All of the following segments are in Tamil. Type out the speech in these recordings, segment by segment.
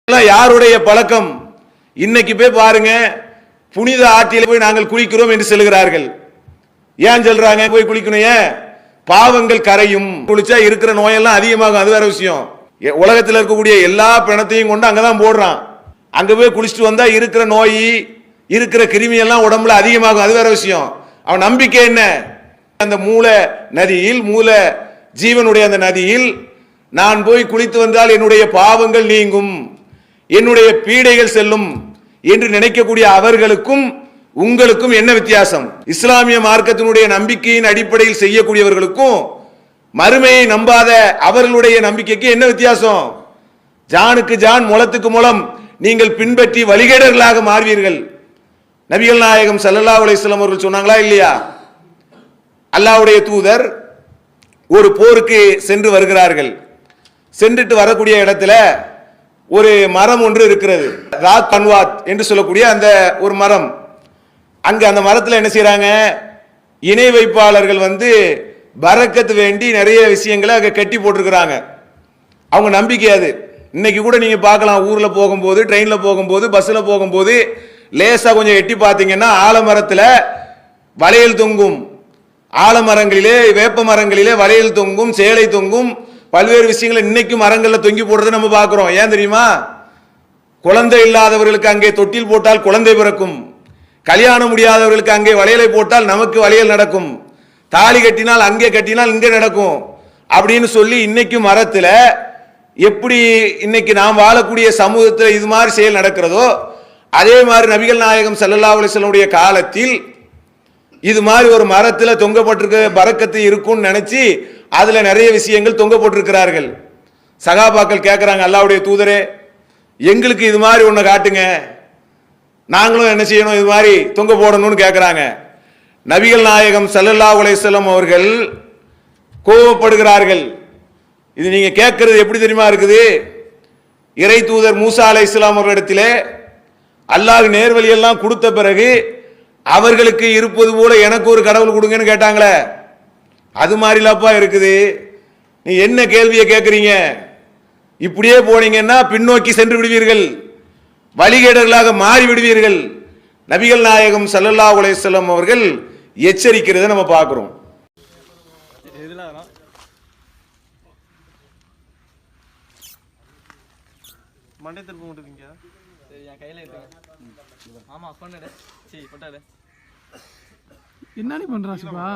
யாருடைய பழக்கம்? இன்னைக்கு போய் பாருங்க, புனித ஆற்றில் போய் நாங்கள் குளிக்கிறோம் என்று சொல்கிறார்கள். ஏன் சொல்றாங்க போய் குளிக்கணும்? ஏன்? பாவங்கள் கரையும், குளிச்சா இருக்கிற நோயெல்லாம் அதிகமாகும். அது வேற விஷயம். உலகத்தில் இருக்கக்கூடிய எல்லா பிணத்தையும் கொண்டு அங்கதான் போடுறான். அங்க போய் குளிச்சுட்டு வந்தா இருக்கிற நோய், இருக்கிற கிருமி எல்லாம் உடம்புல அதிகமாகும். அது வேற விஷயம். அவன் நம்பிக்கை என்ன? அந்த மூல நதியில், மூல ஜீவனுடைய அந்த நதியில் நான் போய் குளித்து வந்தால் என்னுடைய பாவங்கள் நீங்கும், என்னுடைய பீடைகள் செல்லும் என்று நினைக்கக்கூடிய அவர்களுக்கும் உங்களுக்கும் என்ன வித்தியாசம்? இஸ்லாமிய மார்க்கத்தினுடைய நம்பிக்கையின் அடிப்படையில் செய்யக்கூடியவர்களுக்கும் மறுமையை நம்பாத அவர்களுடைய நம்பிக்கைக்கு என்ன வித்தியாசம்? ஜானுக்கு ஜான், முளத்துக்கு முளம் நீங்கள் பின்பற்றி வழிகேடர்களாக மாறுவீர்கள். நபிகள் நாயகம் ஸல்லல்லாஹு அலைஹி வஸல்லம் அவர்கள் சொன்னாங்களா இல்லையா? அல்லாஹ்வுடைய தூதர் ஒரு போருக்கு சென்று வருகிறார்கள். சென்றுட்டு வரக்கூடிய இடத்துல ஒரு மரம் ஒன்று இருக்கிறது, ராத் அன்வாத் என்று சொல்லக்கூடிய அந்த ஒரு மரம். அங்க அந்த மரத்தில் என்ன செய்யறாங்க? இணை வைப்பாளர்கள் பரக்கத்து வேண்டி நிறைய விஷயங்களை அங்க கட்டி போட்டிருக்கிறாங்க. அவங்க நம்பிக்கை அது. இன்னைக்கு கூட நீங்க பார்க்கலாம், ஊர்ல போகும்போது, ட்ரெயின்ல போகும்போது, பஸ்ல போகும்போது லேசா கொஞ்சம் எட்டி பார்த்தீங்கன்னா ஆலமரத்தில் வளையல் தொங்கும். ஆலமரங்களிலே, வேப்ப மரங்களிலே வளையல் தொங்கும், சேலை தொங்கும், பல்வேறு விஷயங்களை இன்னைக்கும் மரங்கள்ல தொங்கி போடுறதை நம்ம பார்க்கிறோம். ஏன் தெரியுமா? குழந்தை இல்லாதவர்களுக்கு அங்கே தொட்டில் போட்டால் குழந்தை பிறக்கும், கல்யாணம் முடியாதவர்களுக்கு அங்கே வளையலை போட்டால் நமக்கு வளையல் நடக்கும், தாலி கட்டினால் அங்கே கட்டினால் இங்கே நடக்கும் அப்படின்னு சொல்லி இன்னைக்கும் மரத்துல எப்படி இன்னைக்கு நாம் வாழக்கூடிய சமூகத்தில் இது மாதிரி செயல் நடக்கிறதோ அதே மாதிரி நபிகள் நாயகம் ஸல்லல்லாஹு அலைஹி வஸல்லம் காலத்தில் இது மாதிரி ஒரு மரத்துல தொங்கப்பட்டிருக்க பரக்கத்து இருக்கும்னு நினைச்சு அதுல நிறைய விஷயங்கள் தொங்க போட்டிருக்கிறார்கள். சகாபாக்கள் கேட்கிறாங்க, அல்லாஹ்வுடைய தூதரே, எங்களுக்கு இது மாதிரி ஒண்ணு காட்டுங்க, நாங்களும் என்ன செய்யணும், இது மாதிரி தொங்க போடணும்னு கேட்கிறாங்க. நபிகள் நாயகம் ஸல்லல்லாஹு அலைஹி வஸல்லம் அவர்கள் கோபப்படுகிறார்கள். இது நீங்க கேட்கறது எப்படி தெரியுமா இருக்குது? இறை தூதர் மூசா அலைஹிஸ்ஸலாம் அவர்களிடத்திலே அல்லாஹ் நேர்வழி எல்லாம் கொடுத்த பிறகு அவர்களுக்கு இருப்பது போல எனக்கு ஒரு கடவுள் கொடுங்கன்னு கேட்டாங்களே, அது மாதிரிலாப்பா இருக்குது. நீ என்ன கேள்வியை கேட்கறீங்க? இப்படியே போனீங்கன்னா பின்னோக்கி சென்று விடுவீர்கள், வழிகேடர்களாக மாறி விடுவீர்கள். நபிகள் நாயகம் ஸல்லல்லாஹு அலைஹி வஸல்லம் அவர்கள் எச்சரிக்கிறதை நம்ம பார்க்கிறோம். மண்டை திருப்ப மாட்டேங்க. சரி, என் கையில இருக்கு. ஆமா, பண்ணு. சரி, போட்டாரு. என்னடி பண்றா சிவா?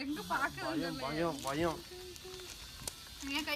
எங்க பாக்குறது? பயம் பயம். நீங்க